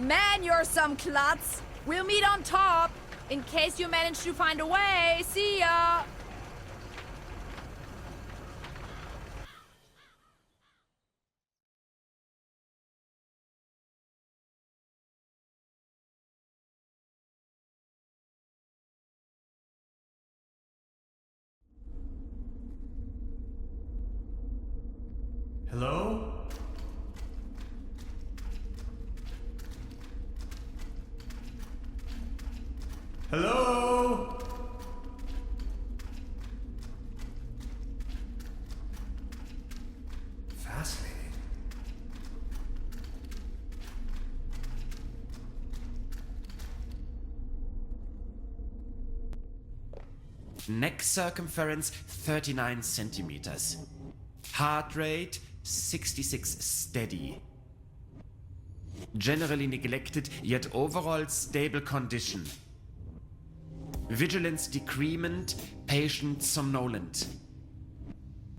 Man, you're some klutz. We'll meet on top, in case you manage to find a way. See ya! Hello? Hello? Fascinating. Neck circumference 39 centimeters. Heart rate 66 steady. Generally neglected, yet overall stable condition. Vigilance decrement, patient somnolent.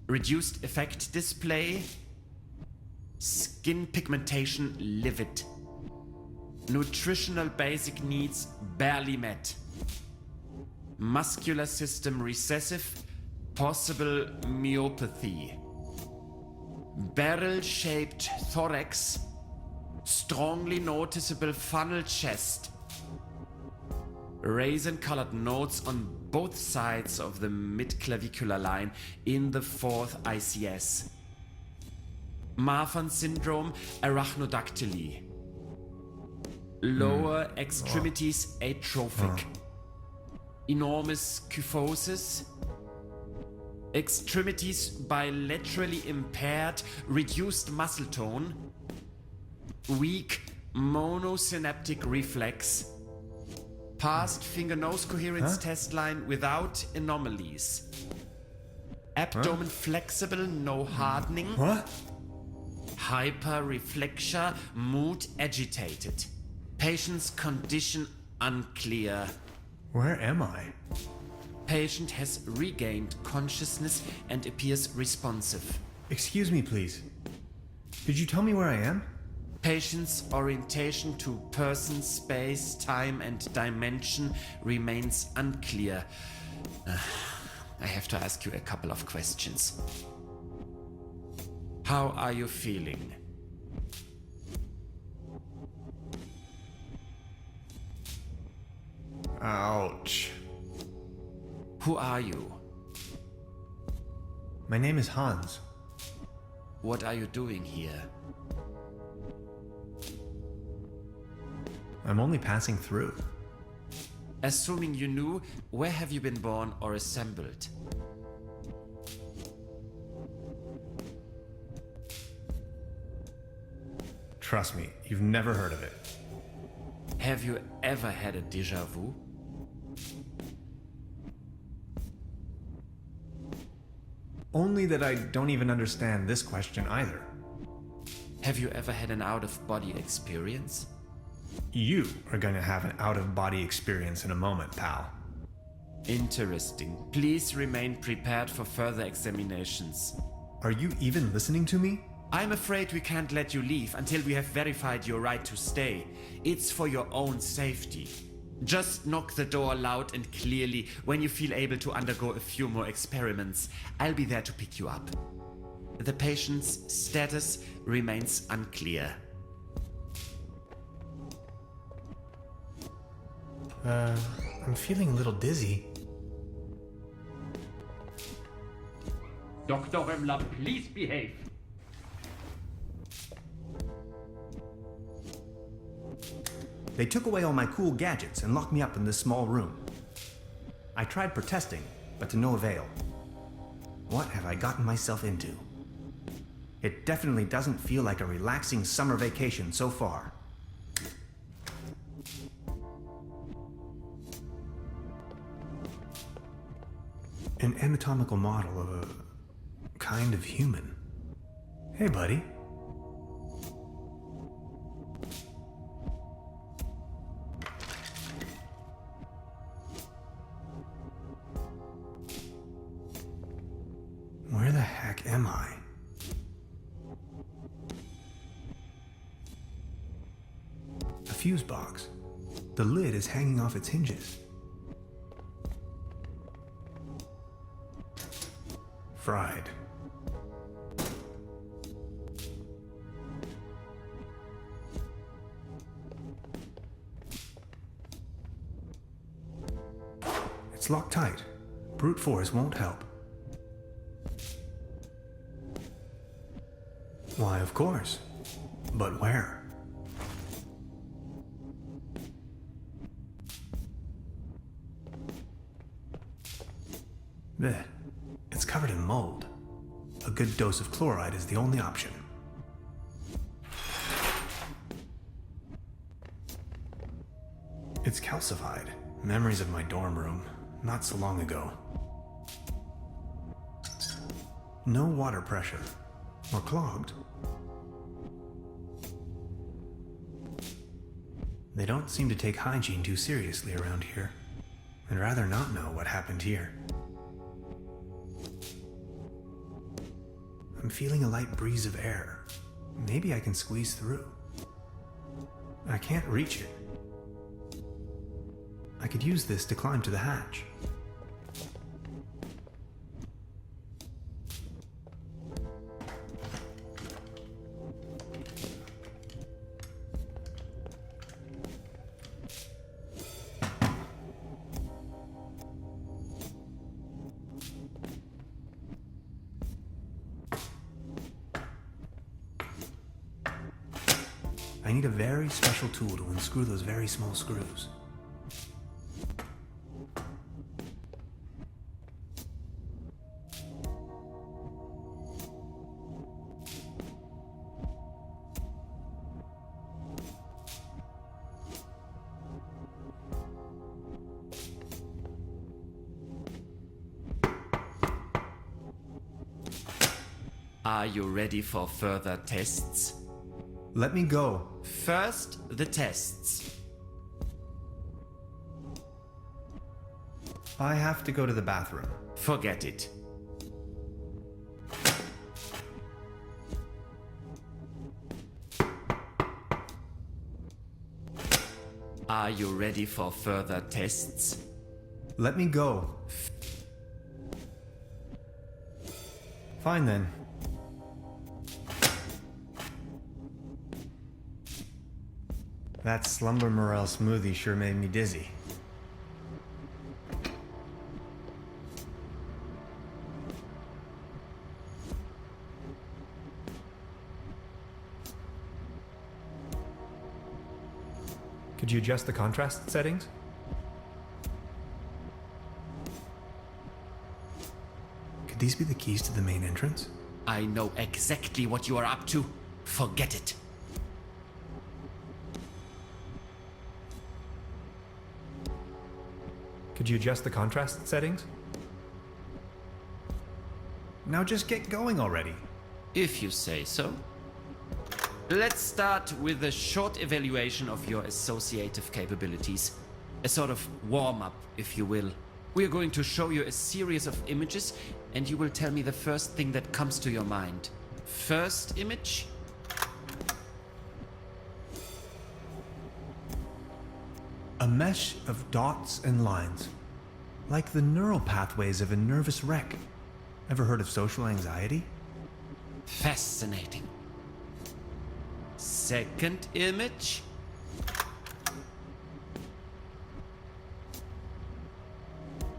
Reduced effect display. Skin pigmentation livid. Nutritional basic needs barely met. Muscular system recessive, possible myopathy. Barrel-shaped thorax, strongly noticeable funnel chest. Raisin-colored nodes on both sides of the mid-clavicular line in the fourth ICS. Marfan syndrome, arachnodactyly. Lower extremities atrophic. Enormous kyphosis. Extremities bilaterally impaired, reduced muscle tone. Weak monosynaptic reflex. Past finger-nose coherence test line without anomalies. Abdomen flexible, no hardening. What? Hyperreflexia, mood agitated. Patient's condition unclear. Where am I? Patient has regained consciousness and appears responsive. Excuse me, please. Did you tell me where I am? Patient's orientation to person, space, time, and dimension remains unclear. I have to ask you a couple of questions. How are you feeling? Ouch. Who are you? My name is Hans. What are you doing here? I'm only passing through. Assuming you knew, where have you been born or assembled? Trust me, you've never heard of it. Have you ever had a déjà vu? Only that I don't even understand this question either. Have you ever had an out-of-body experience? You are going to have an out-of-body experience in a moment, pal. Interesting. Please remain prepared for further examinations. Are you even listening to me? I'm afraid we can't let you leave until we have verified your right to stay. It's for your own safety. Just knock the door loud and clearly when you feel able to undergo a few more experiments. I'll be there to pick you up. The patient's status remains unclear. I'm feeling a little dizzy. Dr. Römmler, please behave. They took away all my cool gadgets and locked me up in this small room. I tried protesting, but to no avail. What have I gotten myself into? It definitely doesn't feel like a relaxing summer vacation so far. An anatomical model of a kind of human. Hey, buddy. Where the heck am I? A fuse box. The lid is hanging off its hinges. Fried. It's locked tight. Brute force won't help. Why, of course. But where? Blech. It's covered in mold. A good dose of chloride is the only option. It's calcified. Memories of my dorm room, not so long ago. No water pressure. Or clogged. They don't seem to take hygiene too seriously around here. I'd rather not know what happened here. I'm feeling a light breeze of air. Maybe I can squeeze through. I can't reach it. I could use this to climb to the hatch. I need a very special tool to unscrew those very small screws. Are you ready for further tests? Let me go. First, the tests. I have to go to the bathroom. Forget it. Are you ready for further tests? Let me go. Fine then. That slumber morale smoothie sure made me dizzy. Could you adjust the contrast settings? Could these be the keys to the main entrance? I know exactly what you are up to. Forget it. Could you adjust the contrast settings? Now just get going already. If you say so. Let's start with a short evaluation of your associative capabilities. A sort of warm-up, if you will. We're going to show you a series of images, and you will tell me the first thing that comes to your mind. First image? A mesh of dots and lines. Like the neural pathways of a nervous wreck. Ever heard of social anxiety? Fascinating. Second image?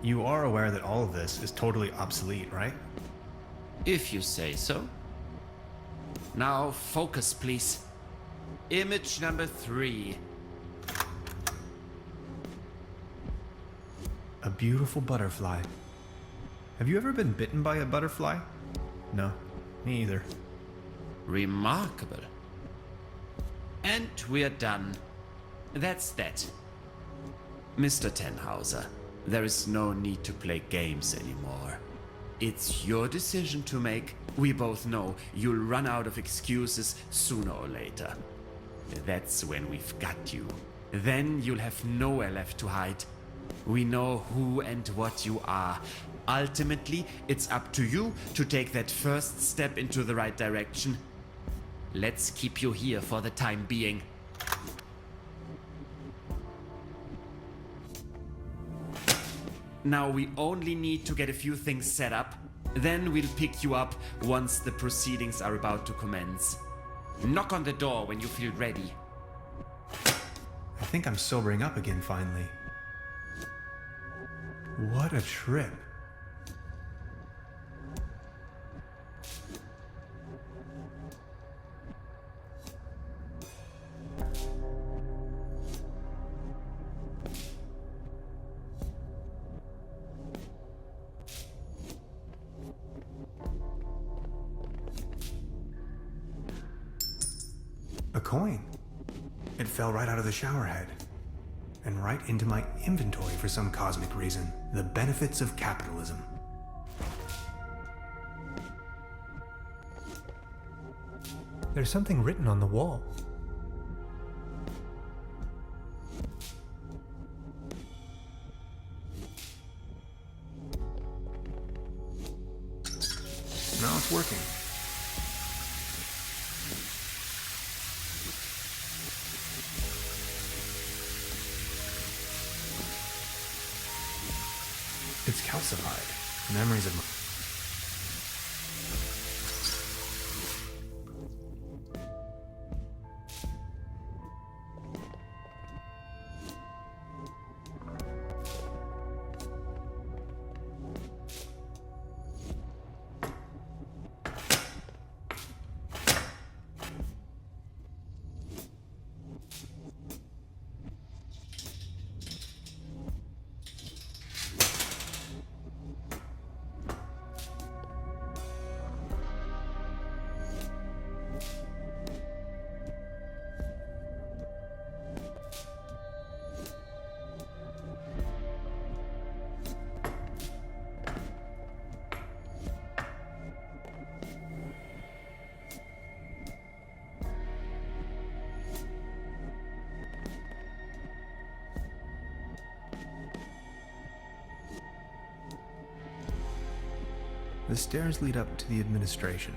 You are aware that all of this is totally obsolete, right? If you say so. Now focus, please. Image number 3. A beautiful butterfly. Have you ever been bitten by a butterfly? No, me either. Remarkable. And we're done. That's that. Mr. Tenhauser, there is no need to play games anymore. It's your decision to make. We both know you'll run out of excuses sooner or later. That's when we've got you. Then you'll have nowhere left to hide. We know who and what you are. Ultimately, it's up to you to take that first step into the right direction. Let's keep you here for the time being. Now we only need to get a few things set up. Then we'll pick you up once the proceedings are about to commence. Knock on the door when you feel ready. I think I'm sobering up again finally. What a trip. A coin. It fell right out of the shower head. And right into my inventory for some cosmic reason. The benefits of capitalism. There's something written on the wall. Now it's working. It's calcified. Memories of my... The stairs lead up to the administration.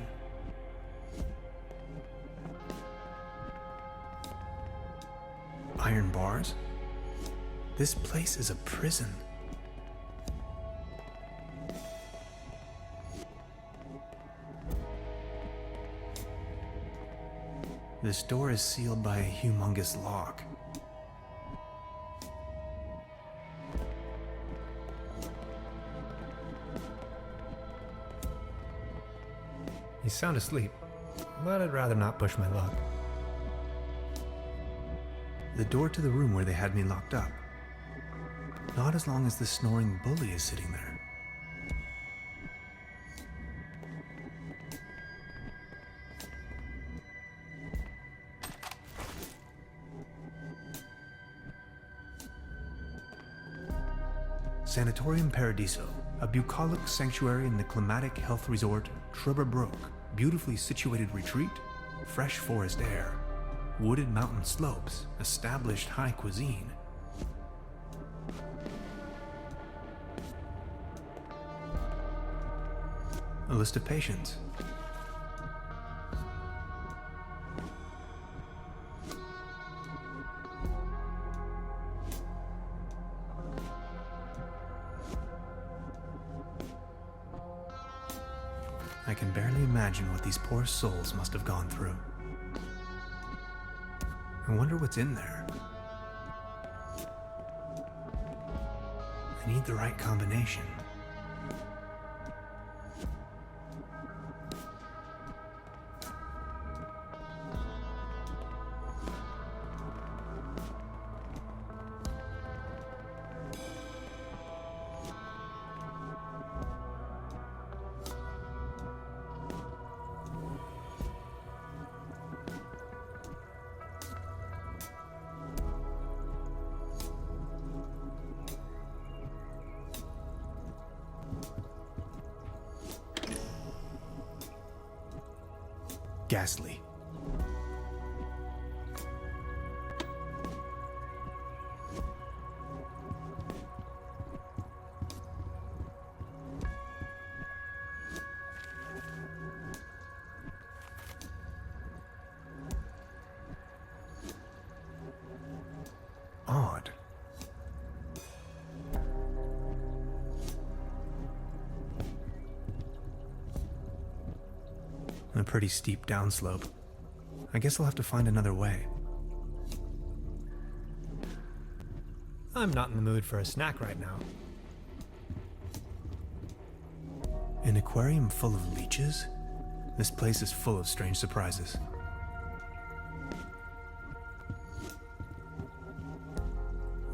Iron bars? This place is a prison. This door is sealed by a humongous lock. He's sound asleep, but I'd rather not push my luck. The door to the room where they had me locked up. Not as long as the snoring bully is sitting there. Sanatorium Paradiso, a bucolic sanctuary in the climatic health resort Truberbrook. Beautifully situated retreat, fresh forest air, wooded mountain slopes, established high cuisine. A list of patients. I can barely imagine what these poor souls must have gone through. I wonder what's in there. I need the right combination. Ghastly. Odd. A pretty steep downslope. I guess I'll have to find another way. I'm not in the mood for a snack right now. An aquarium full of leeches? This place is full of strange surprises.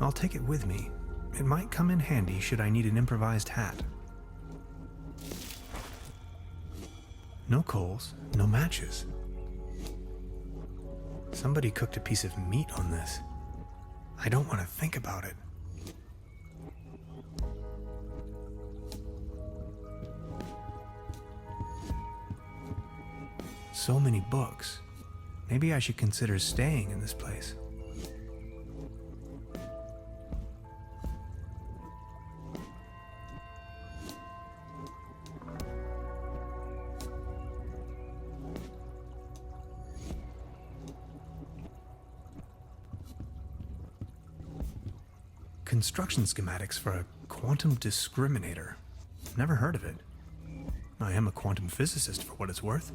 I'll take it with me. It might come in handy should I need an improvised hat. No coals, no matches. Somebody cooked a piece of meat on this. I don't want to think about it. So many books. Maybe I should consider staying in this place. Construction schematics for a quantum discriminator. Never heard of it. I am a quantum physicist for what it's worth.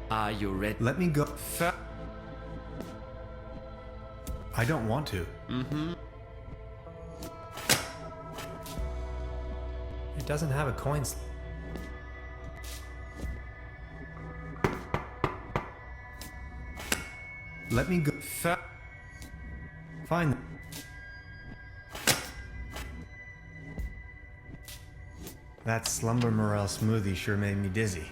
Are you ready? Let me go. I don't want to. It doesn't have a coin slot. Let me go. Fine. That slumber morale smoothie sure made me dizzy.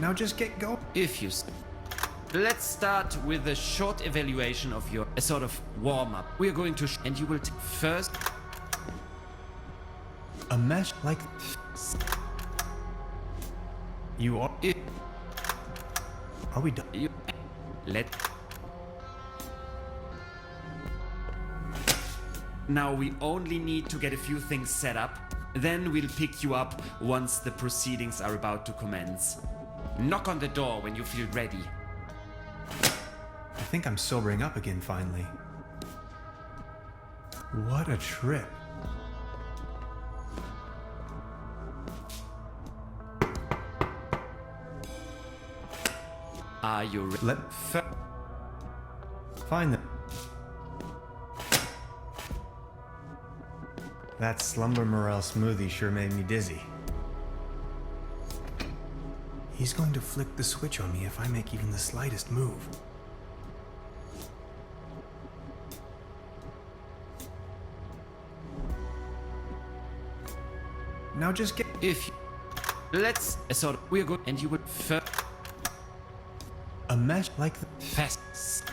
Now just get going. If you... Let's start with a short evaluation of your... a sort of warm-up. We are going to... and you will... first... A mesh like... You are... Are we done? You... Let... Now we only need to get a few things set up. Then we'll pick you up once the proceedings are about to commence. Knock on the door when you feel ready. I think I'm sobering up again finally. What a trip. Are you ready? Find them. That slumber morale smoothie sure made me dizzy. He's going to flick the switch on me if I make even the slightest move. Now just get... If you... Let's... sort of... We're good and you would... A mesh like the... Fast...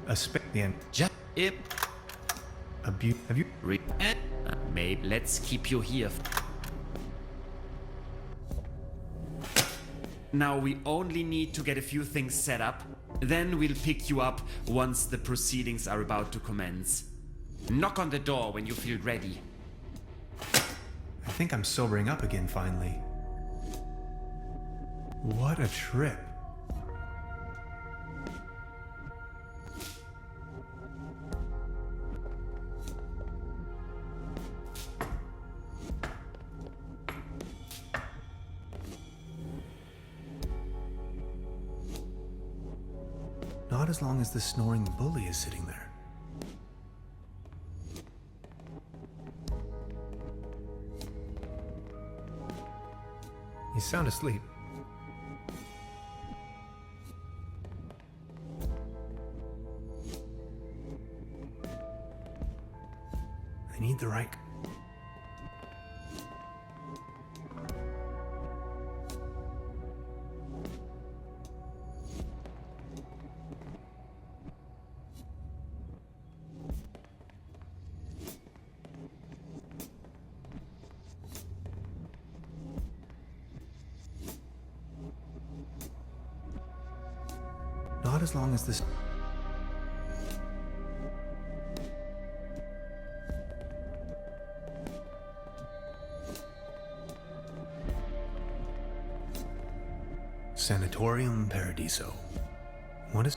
A the Just... If... Have you... Maybe let's keep you here. Now we only need to get a few things set up. Then we'll pick you up once the proceedings are about to commence. Knock on the door when you feel ready. I think I'm sobering up again finally. What a trip. Not as long as the snoring bully is sitting there. He's sound asleep. I need the right... Not as long as this... Sanatorium Paradiso. What is...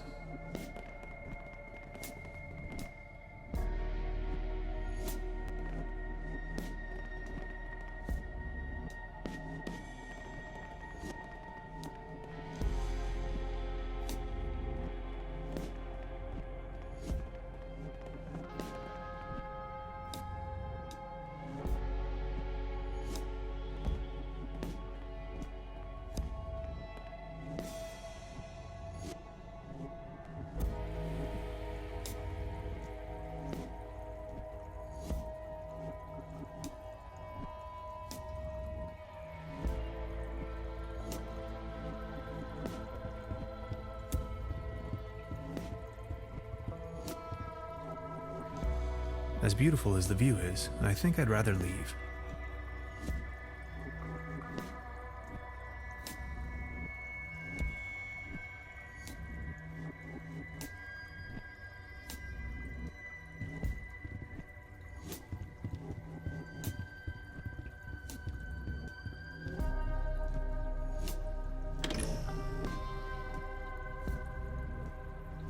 As beautiful as the view is, I think I'd rather leave.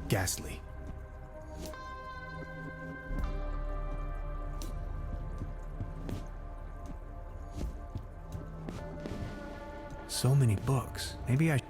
Ghastly. So many books. Maybe I...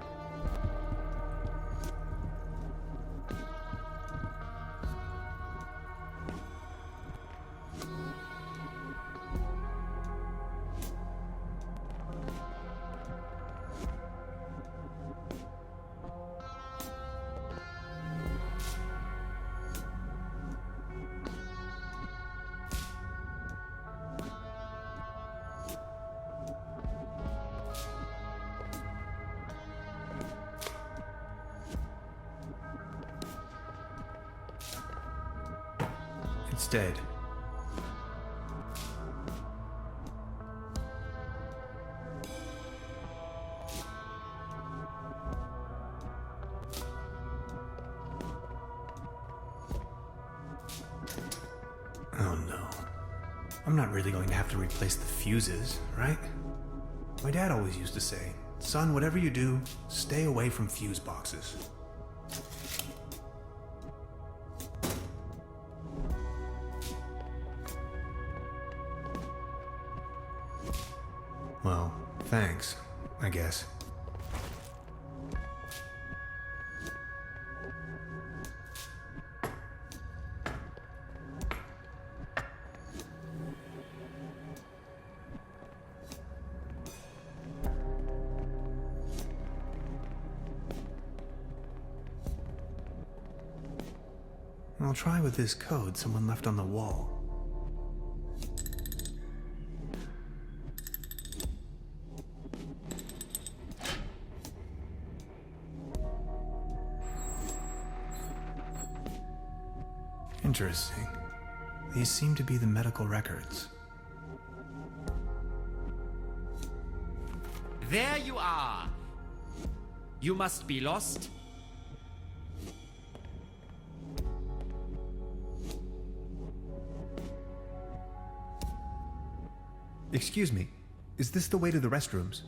It's dead. Oh no. I'm not really going to have to replace the fuses, right? My dad always used to say, son, whatever you do, stay away from fuse boxes. Well, thanks, I guess. I'll try with this code someone left on the wall. Interesting. These seem to be the medical records. There you are! You must be lost. Excuse me, is this the way to the restrooms?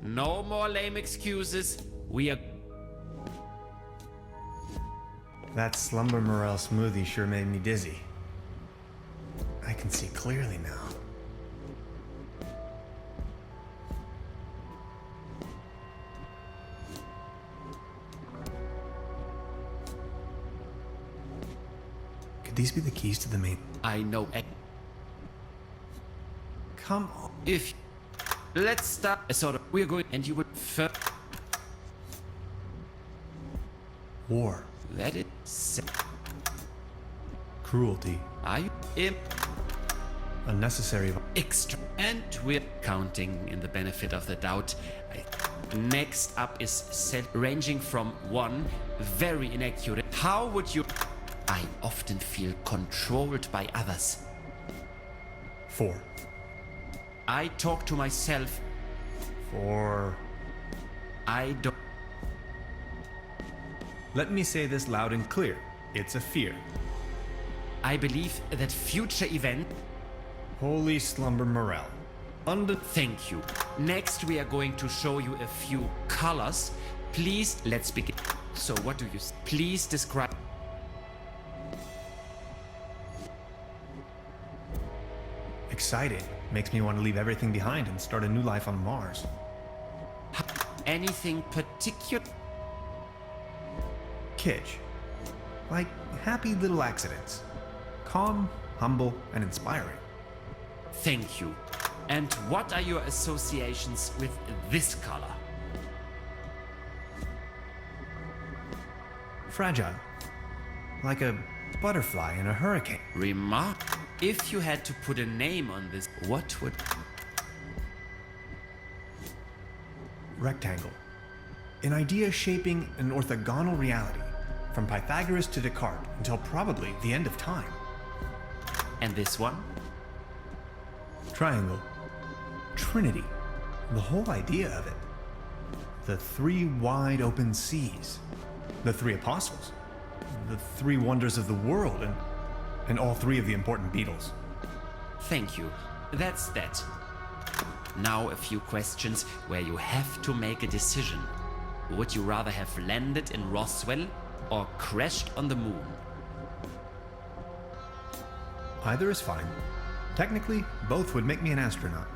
No more lame excuses. We are... That slumber morel smoothie sure made me dizzy. I can see clearly now. Could these be the keys to the main? I know. Come on. If let's start a sort of we're going and you would first War. let it set. Cruelty. Are you Unnecessary. extra? And we're counting in the benefit of the doubt. Next up is set ranging from 1 very inaccurate. How would you? I often feel controlled by others. 4. I talk to myself. 4. I don't. Let me say this loud and clear. It's a fear. I believe that future event. Holy slumber morale. Thank you. Next, we are going to show you a few colors. Please, let's begin. So, what do you? Please describe. Exciting. Makes me want to leave everything behind and start a new life on Mars. Anything particular? Kitsch. Like happy little accidents. Calm, humble, and inspiring. Thank you. And what are your associations with this color? Fragile. Like a butterfly in a hurricane. Remark. If you had to put a name on this, what would? Rectangle. An idea shaping an orthogonal reality. From Pythagoras to Descartes until probably the end of time. And this one? Triangle. Trinity. The whole idea of it. The 3 wide open seas. The 3 apostles. The 3 wonders of the world and all 3 of the important Beatles. Thank you. That's that. Now a few questions where you have to make a decision. Would you rather have landed in Roswell or crashed on the moon? Either is fine. Technically, both would make me an astronaut.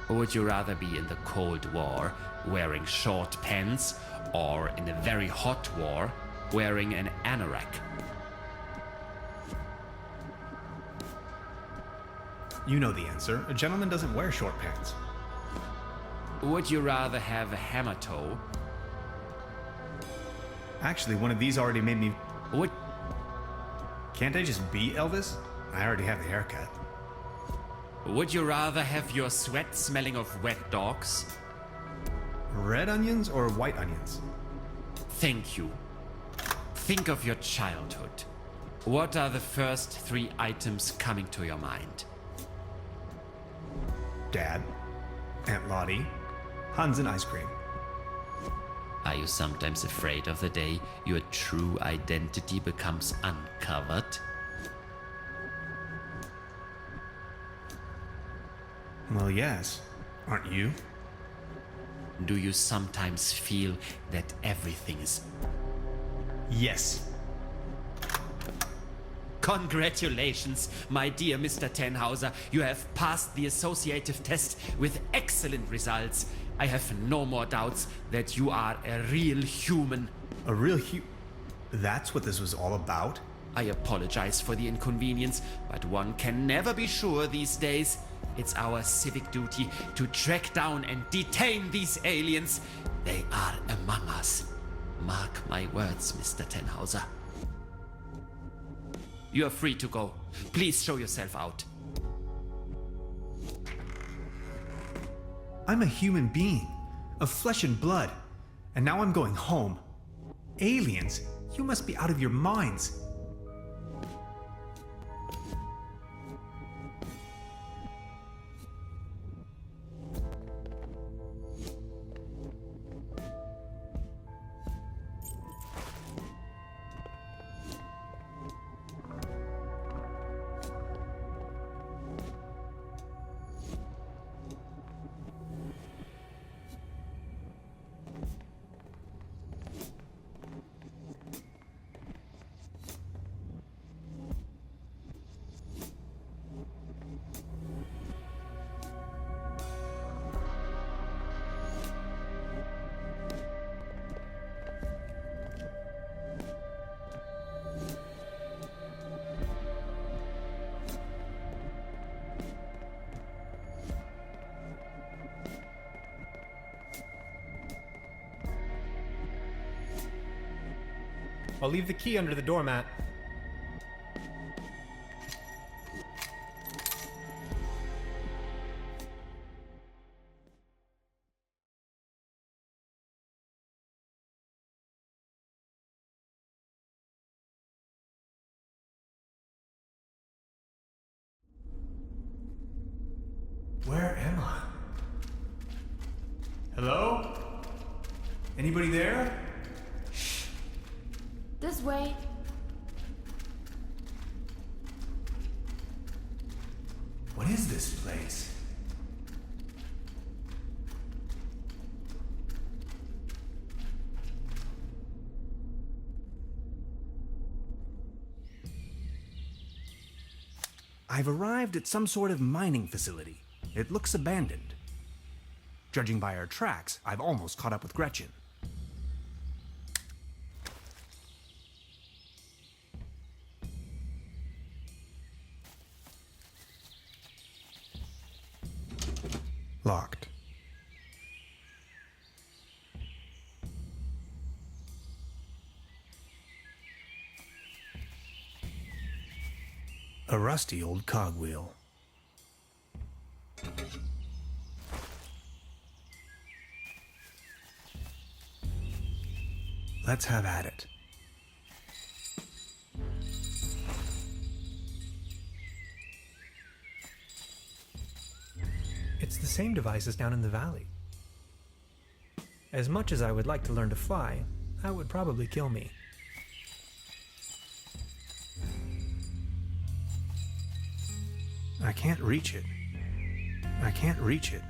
Would you rather be in the Cold War wearing short pants or in a very hot war wearing an anorak? You know the answer. A gentleman doesn't wear short pants. Would you rather have a hammer toe? Actually, one of these already made me... Would Can't I just be Elvis? I already have the haircut. Would you rather have your sweat smelling of wet dogs? Red onions or white onions? Thank you. Think of your childhood. What are the first 3 items coming to your mind? Dad, Aunt Lottie, Hans and ice cream. Are you sometimes afraid of the day your true identity becomes uncovered? Well, yes. Aren't you? Do you sometimes feel that everything is... Yes. Congratulations, my dear Mr. Tenhauser. You have passed the associative test with excellent results. I have no more doubts that you are a real human. A real That's what this was all about? I apologize for the inconvenience, but one can never be sure these days. It's our civic duty to track down and detain these aliens. They are among us. Mark my words, Mr. Tenhauser. You are free to go. Please show yourself out. I'm a human being, of flesh and blood, and now I'm going home. Aliens? You must be out of your minds. I'll leave the key under the doormat. Where am I? Hello? Anybody there? This way. What is this place? I've arrived at some sort of mining facility. It looks abandoned. Judging by our tracks, I've almost caught up with Gretchen. Locked. A rusty old cogwheel. Let's have at it. It's the same device as down in the valley. As much as I would like to learn to fly, that would probably kill me. I can't reach it. I can't reach it.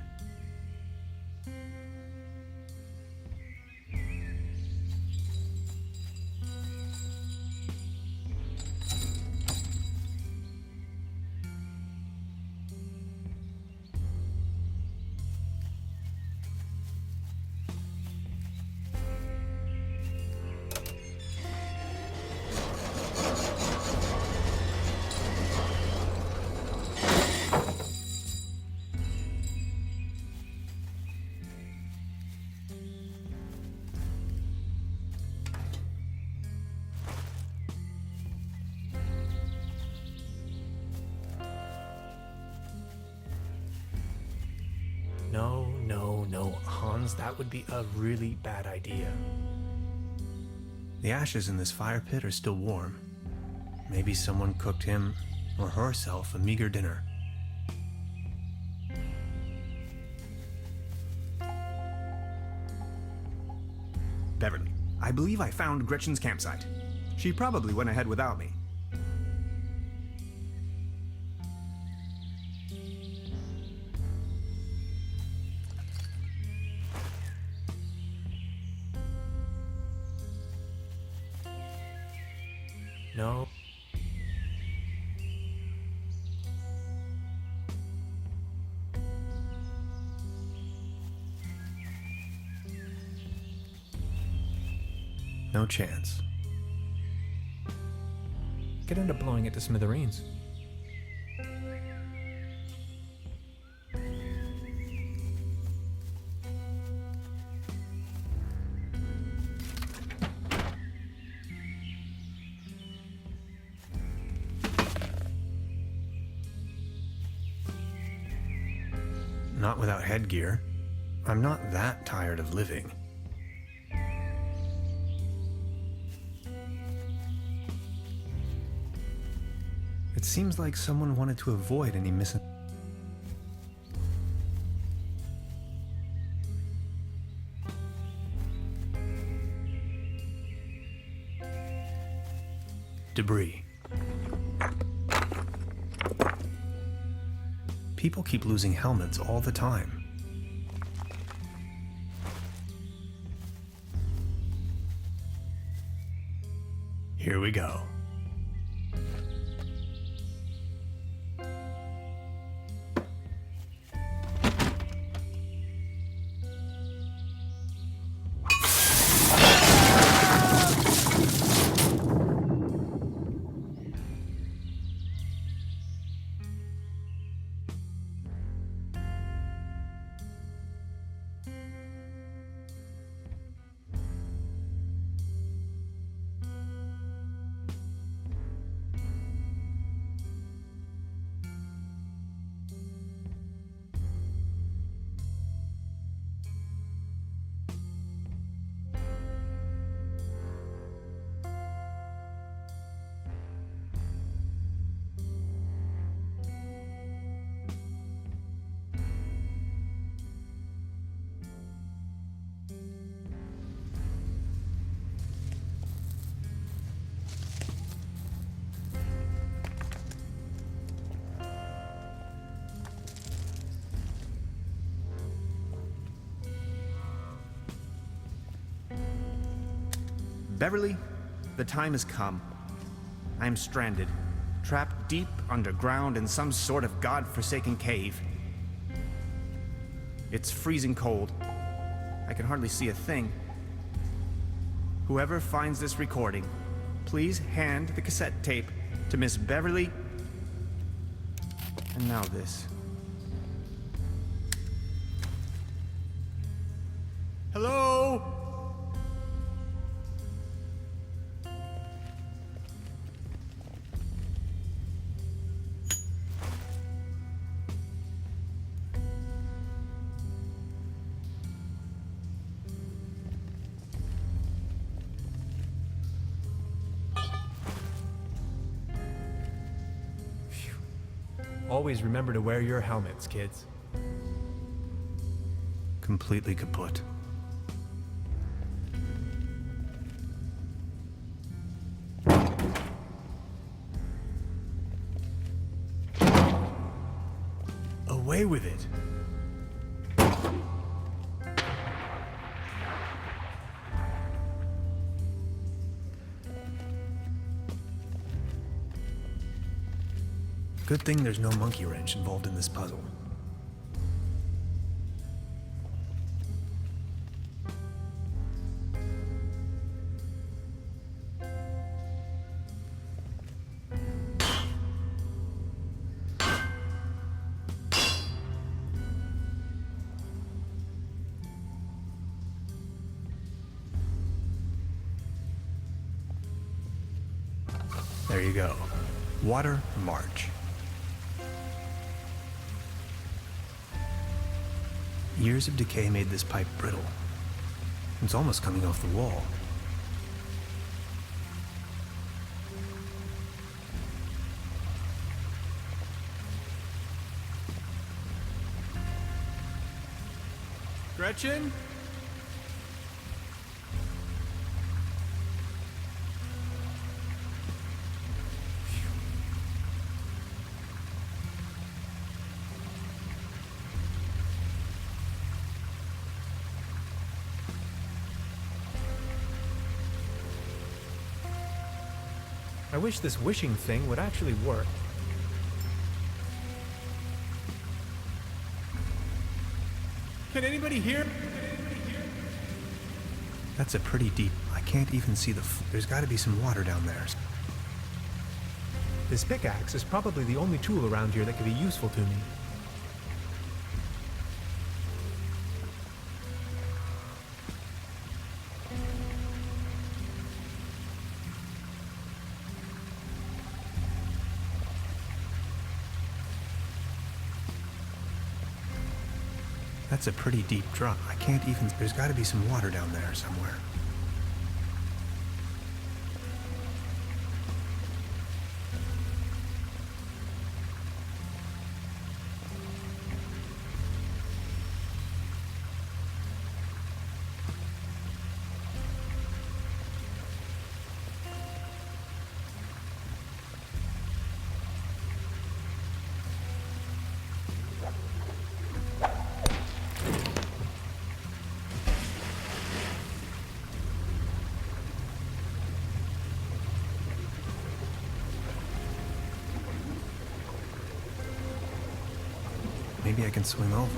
No, Hans, that would be a really bad idea. The ashes in this fire pit are still warm. Maybe someone cooked him or herself a meager dinner. Beverly, I believe I found Gretchen's campsite. She probably went ahead without me. No. No chance. Could end up blowing it to smithereens. Not without headgear. I'm not that tired of living. It seems like someone wanted to avoid any debris. People keep losing helmets all the time. Here we go. Beverly, the time has come. I am stranded, trapped deep underground in some sort of god-forsaken cave. It's freezing cold. I can hardly see a thing. Whoever finds this recording, please hand the cassette tape to Miss Beverly. And now this. Hello? Always remember to wear your helmets, kids. Completely kaput. Away with it. Good thing there's no monkey wrench involved in this puzzle. There you go. Water March. Years of decay made this pipe brittle. It's almost coming off the wall. Gretchen? I wish this wishing thing would actually work. Can anybody hear? That's a pretty deep. I can't even see the. There's got to be some water down there. This pickaxe is probably the only tool around here that could be useful to me. That's a pretty deep drop. I can't even. There's got to be some water down there somewhere. Maybe I can swim over.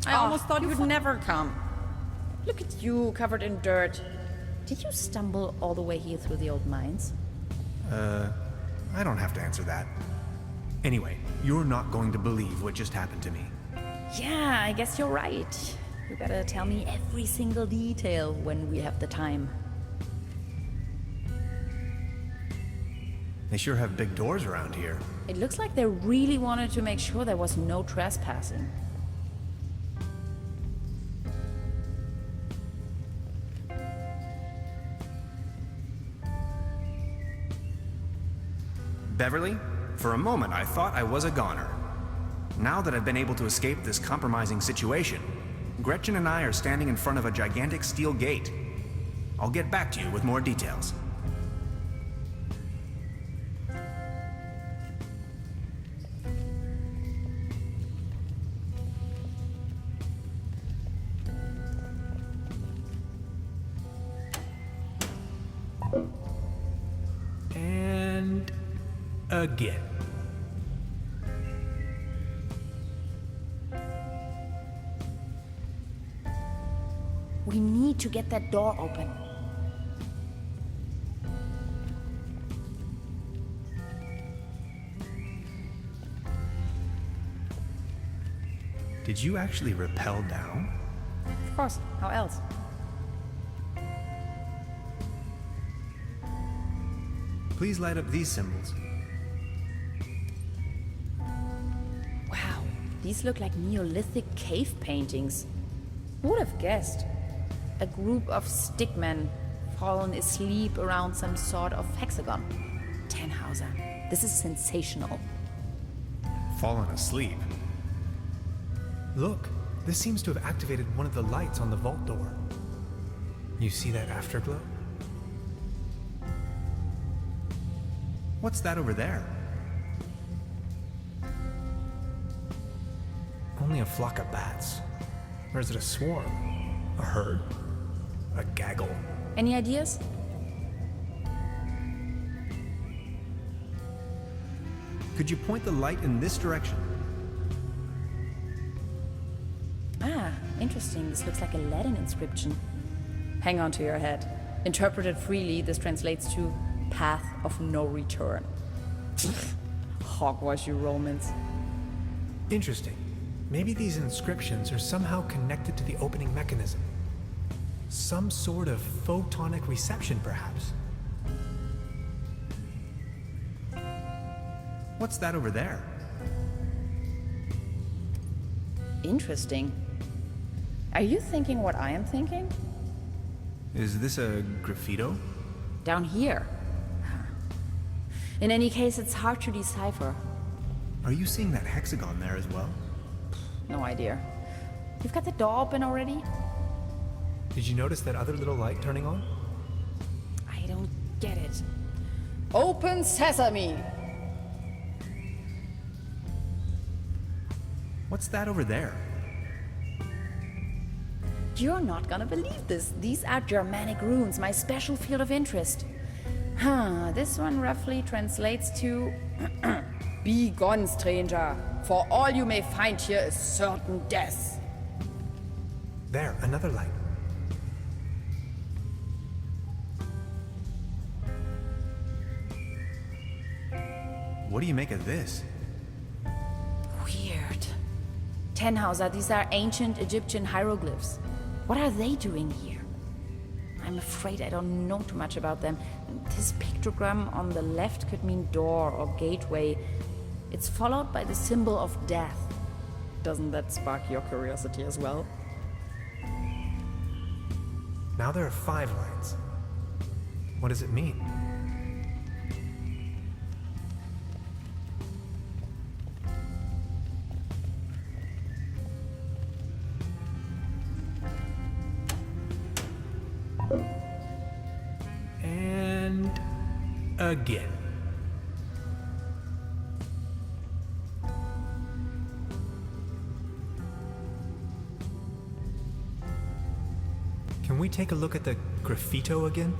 I almost thought you'd never come. Look at you, covered in dirt. Did you stumble all the way here through the old mines? I don't have to answer that. Anyway, you're not going to believe what just happened to me. Yeah, I guess you're right. You gotta tell me every single detail when we have the time. They sure have big doors around here. It looks like they really wanted to make sure there was no trespassing. Beverly, for a moment I thought I was a goner. Now that I've been able to escape this compromising situation, Gretchen and I are standing in front of a gigantic steel gate. I'll get back to you with more details. And again. We need to get that door open. Did you actually rappel down? Of course, how else? Please light up these symbols. Wow, these look like Neolithic cave paintings. Who would have guessed? A group of stickmen fallen asleep around some sort of hexagon. Tannhauser, this is sensational. Fallen asleep. Look, this seems to have activated one of the lights on the vault door. You see that afterglow? What's that over there? Only a flock of bats. Or is it a swarm? A herd? A gaggle? Any ideas? Could you point the light in this direction? Ah, interesting. This looks like a Latin inscription. Hang on to your head. Interpreted freely, this translates to path of no return. Hogwash, you Romans. Interesting. Maybe these inscriptions are somehow connected to the opening mechanism. Some sort of photonic reception, perhaps. What's that over there? Interesting. Are you thinking what I am thinking? Is this a graffito? Down here. In any case, it's hard to decipher. Are you seeing that hexagon there as well? No idea. You've got the door open already? Did you notice that other little light turning on? I don't get it. Open sesame! What's that over there? You're not gonna believe this. These are Germanic runes, my special field of interest. This one roughly translates to Be gone, stranger, for all you may find here is certain death. There, another light. What do you make of this? Weird. Tannhauser, these are ancient Egyptian hieroglyphs. What are they doing here? I'm afraid I don't know too much about them. This pictogram on the left could mean door or gateway. It's followed by the symbol of death. Doesn't that spark your curiosity as well? Now there are 5 lights. What does it mean? And again. Can we take a look at the graffito again?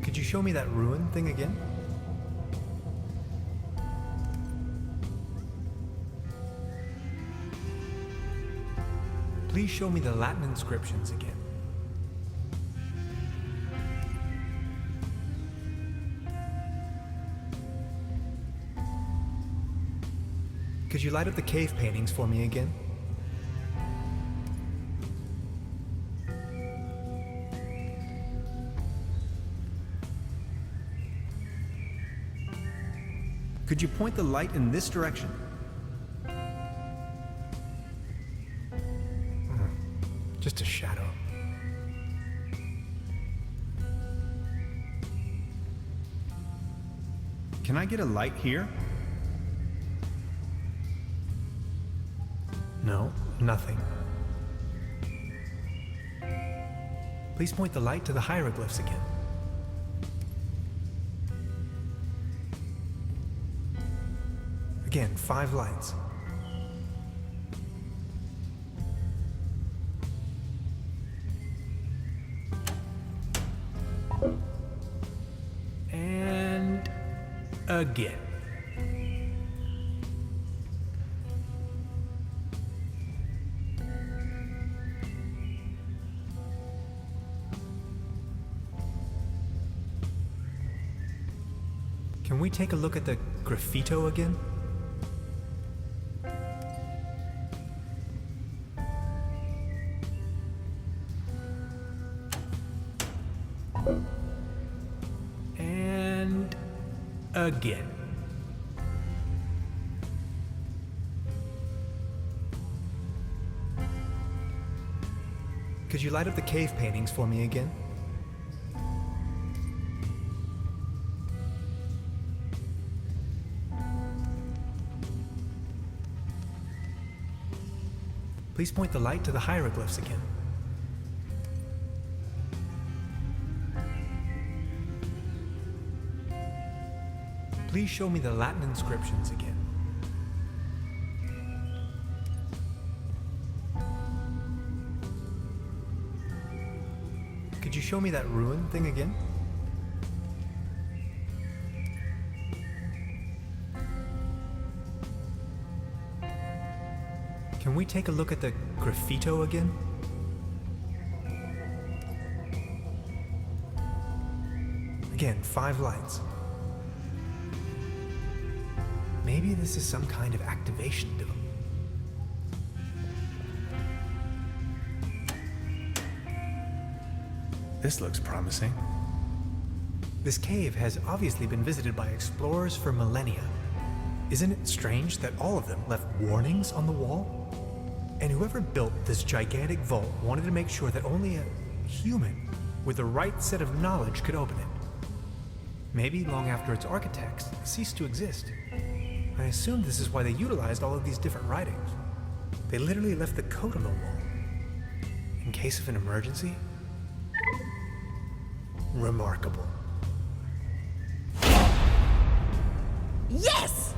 Could you show me that ruin thing again? Please show me the Latin inscriptions again. Could you light up the cave paintings for me again? Could you point the light in this direction? Just a shadow. Can I get a light here? No, nothing. Please point the light to the hieroglyphs again. Again, 5 lights. And again. Can we take a look at the graffito again? And again. Could you light up the cave paintings for me again? Please point the light to the hieroglyphs again. Please show me the Latin inscriptions again. Could you show me that ruin thing again? Can we take a look at the graffito again? Again, 5 lights. Maybe this is some kind of activation device. This looks promising. This cave has obviously been visited by explorers for millennia. Isn't it strange that all of them left warnings on the wall? And whoever built this gigantic vault wanted to make sure that only a human with the right set of knowledge could open it. Maybe long after its architects ceased to exist. I assume this is why they utilized all of these different writings. They literally left the code on the wall. In case of an emergency? Remarkable. Yes!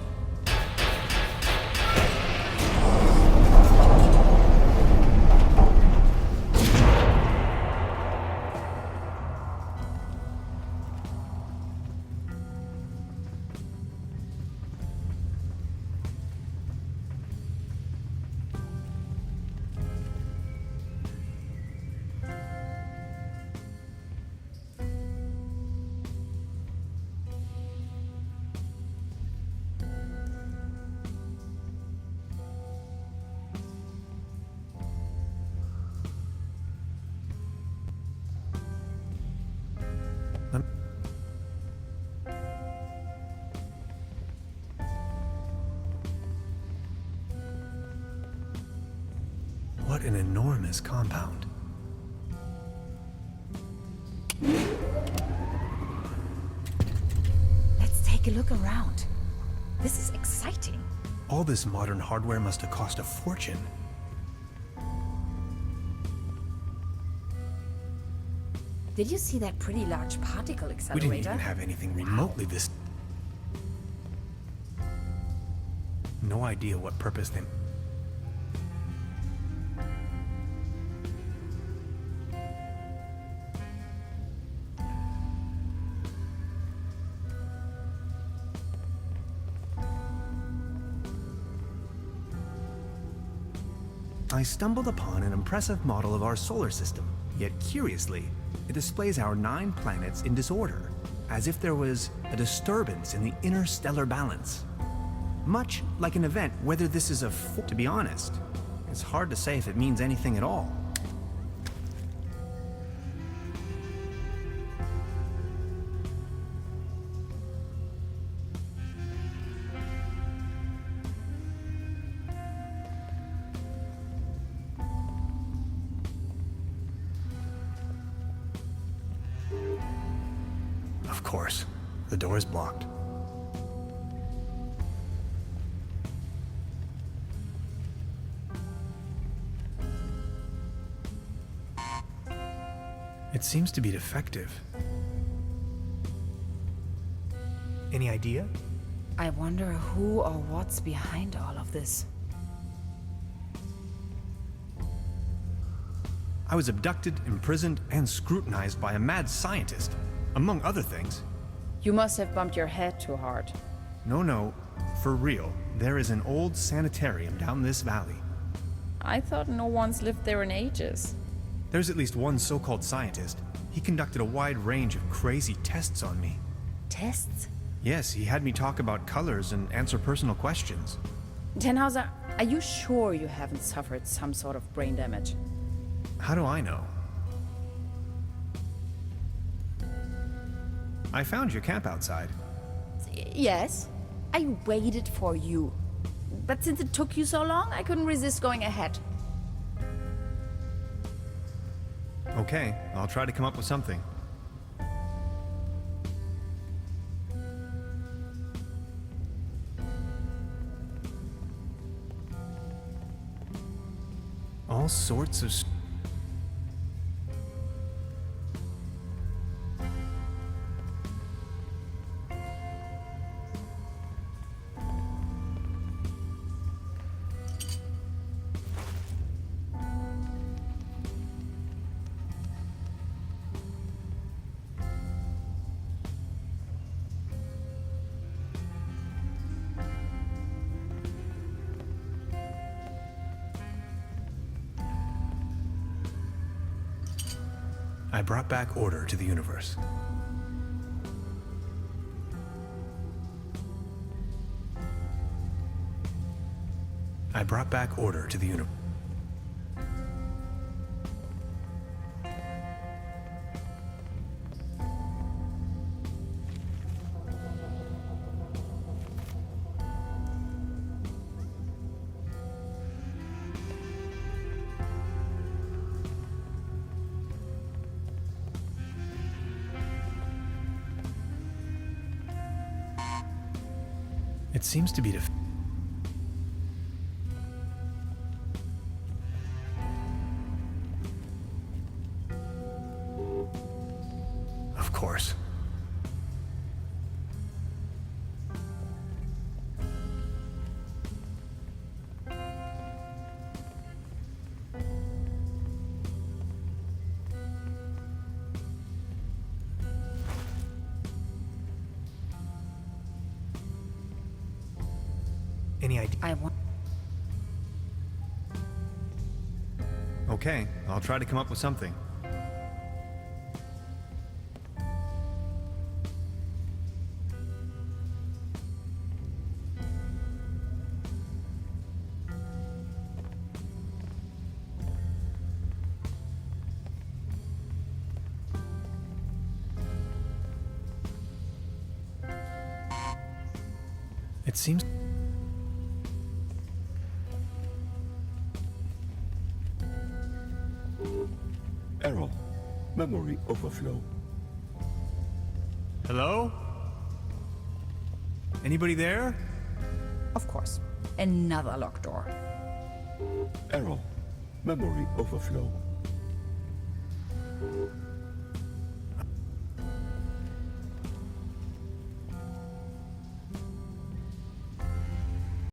What an enormous compound. Let's take a look around. This is exciting. All this modern hardware must have cost a fortune. Did you see that pretty large particle We accelerator? didn't even have anything remotely this... No idea what purpose they... I stumbled upon an impressive model of our solar system. Yet curiously, it displays our 9 planets in disorder, as if there was a disturbance in the interstellar balance. Much like an event, whether this is to be honest, it's hard to say if it means anything at all. Of course, the door is blocked. It seems to be defective. Any idea? I wonder who or what's behind all of this. I was abducted, imprisoned, and scrutinized by a mad scientist, among other things. You must have bumped your head too hard. No, for real. There is an old sanitarium down this valley. I thought no one's lived there in ages. There's at least one so-called scientist. He conducted a wide range of crazy tests on me. Tests? Yes, he had me talk about colors and answer personal questions. Tannhauser, are you sure you haven't suffered some sort of brain damage? How do I know? I found your camp outside. Yes, I waited for you. But since it took you so long, I couldn't resist going ahead. Okay, I'll try to come up with something. All sorts of... I brought back order to the universe. I brought back order to the universe. It seems to be Of course. Any idea? I want... Okay, I'll try to come up with something. It seems... Error. Memory overflow. Hello? Anybody there? Of course. Another locked door. Error. Memory overflow.